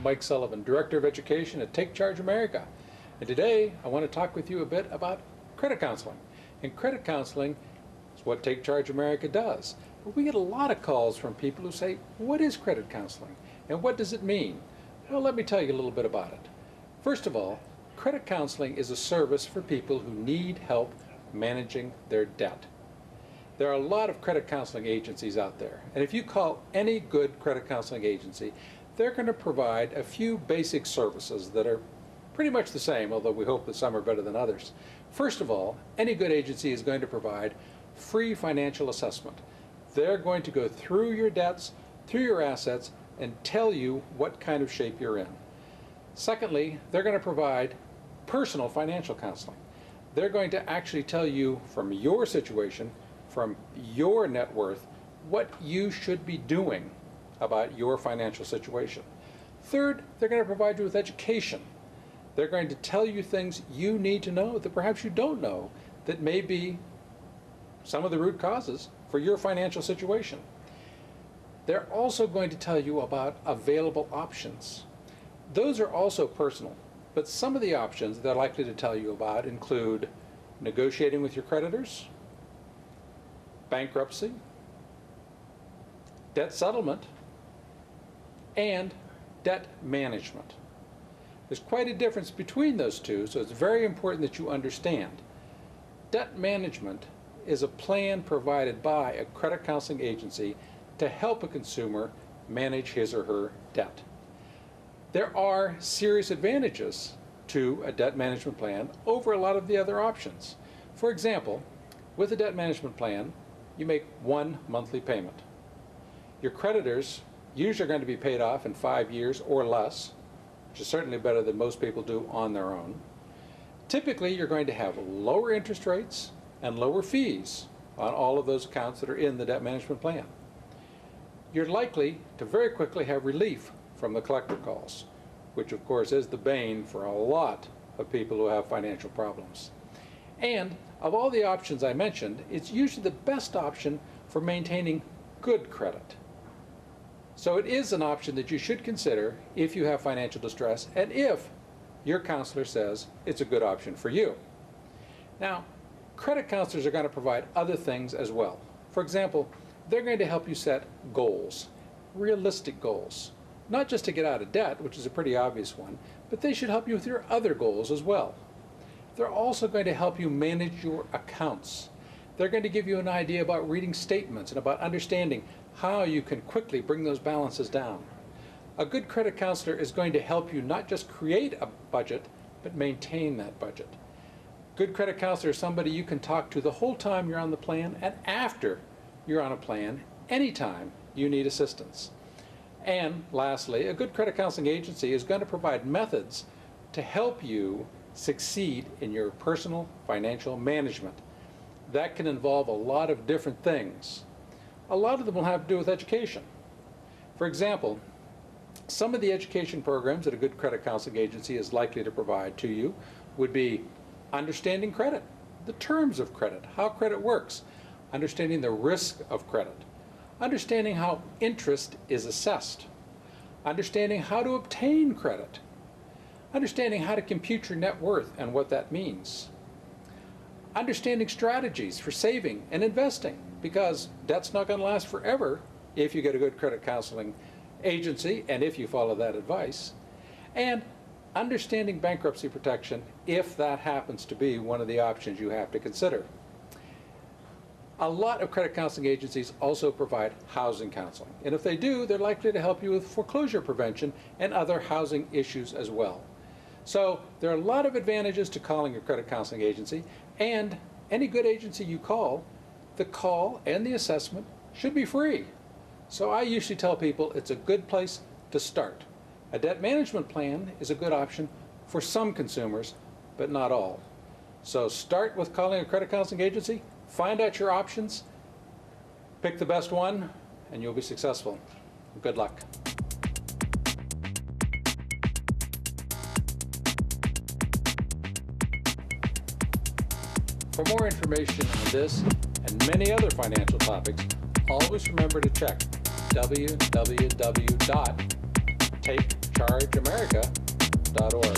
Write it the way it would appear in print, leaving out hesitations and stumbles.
Mike Sullivan, Director of Education at Take Charge America. And today I want to talk with you a bit about credit counseling. And credit counseling is what Take Charge America does. But we get a lot of calls from people who say, what is credit counseling? And what does it mean? Well, let me tell you a little bit about it. First of all, credit counseling is a service for people who need help managing their debt. There are a lot of credit counseling agencies out there, and if you call any good credit counseling agency, they're going to provide a few basic services that are pretty much the same, although we hope that some are better than others. First of all, any good agency is going to provide free financial assessment. They're going to go through your debts, through your assets, and tell you what kind of shape you're in. Secondly, they're going to provide personal financial counseling. They're going to actually tell you from your situation, from your net worth, what you should be doing about your financial situation. Third, they're going to provide you with education. They're going to tell you things you need to know that perhaps you don't know that may be some of the root causes for your financial situation. They're also going to tell you about available options. Those are also personal, but some of the options they're likely to tell you about include negotiating with your creditors, bankruptcy, debt settlement, and debt management. There's quite a difference between those two, so it's very important that you understand. Debt management is a plan provided by a credit counseling agency to help a consumer manage his or her debt. There are serious advantages to a debt management plan over a lot of the other options. For example, with a debt management plan, you make one monthly payment. Your creditors usually are going to be paid off in 5 years or less, which is certainly better than most people do on their own. Typically, you're going to have lower interest rates and lower fees on all of those accounts that are in the debt management plan. You're likely to very quickly have relief from the collector calls, which of course is the bane for a lot of people who have financial problems. And of all the options I mentioned, it's usually the best option for maintaining good credit. So it is an option that you should consider if you have financial distress and if your counselor says it's a good option for you. Now, credit counselors are going to provide other things as well. For example, they're going to help you set goals, realistic goals. Not just to get out of debt, which is a pretty obvious one, but they should help you with your other goals as well. They're also going to help you manage your accounts. They're going to give you an idea about reading statements and about understanding how you can quickly bring those balances down. A good credit counselor is going to help you not just create a budget, but maintain that budget. Good credit counselor is somebody you can talk to the whole time you're on the plan and after you're on a plan, anytime you need assistance. And lastly, a good credit counseling agency is going to provide methods to help you succeed in your personal financial management. That can involve a lot of different things. A lot of them will have to do with education. For example, some of the education programs that a good credit counseling agency is likely to provide to you would be understanding credit, the terms of credit, how credit works, understanding the risk of credit, understanding how interest is assessed, understanding how to obtain credit, understanding how to compute your net worth and what that means, understanding strategies for saving and investing, because debt's not going to last forever if you get a good credit counseling agency and if you follow that advice, and understanding bankruptcy protection if that happens to be one of the options you have to consider. A lot of credit counseling agencies also provide housing counseling, and if they do, they're likely to help you with foreclosure prevention and other housing issues as well. So there are a lot of advantages to calling a credit counseling agency, and any good agency you call, the call and the assessment should be free. So I usually tell people it's a good place to start. A debt management plan is a good option for some consumers, but not all. So start with calling a credit counseling agency, find out your options, pick the best one, and you'll be successful. Good luck. For more information on this and many other financial topics, always remember to check www.takechargeamerica.com. chargeamerica.org.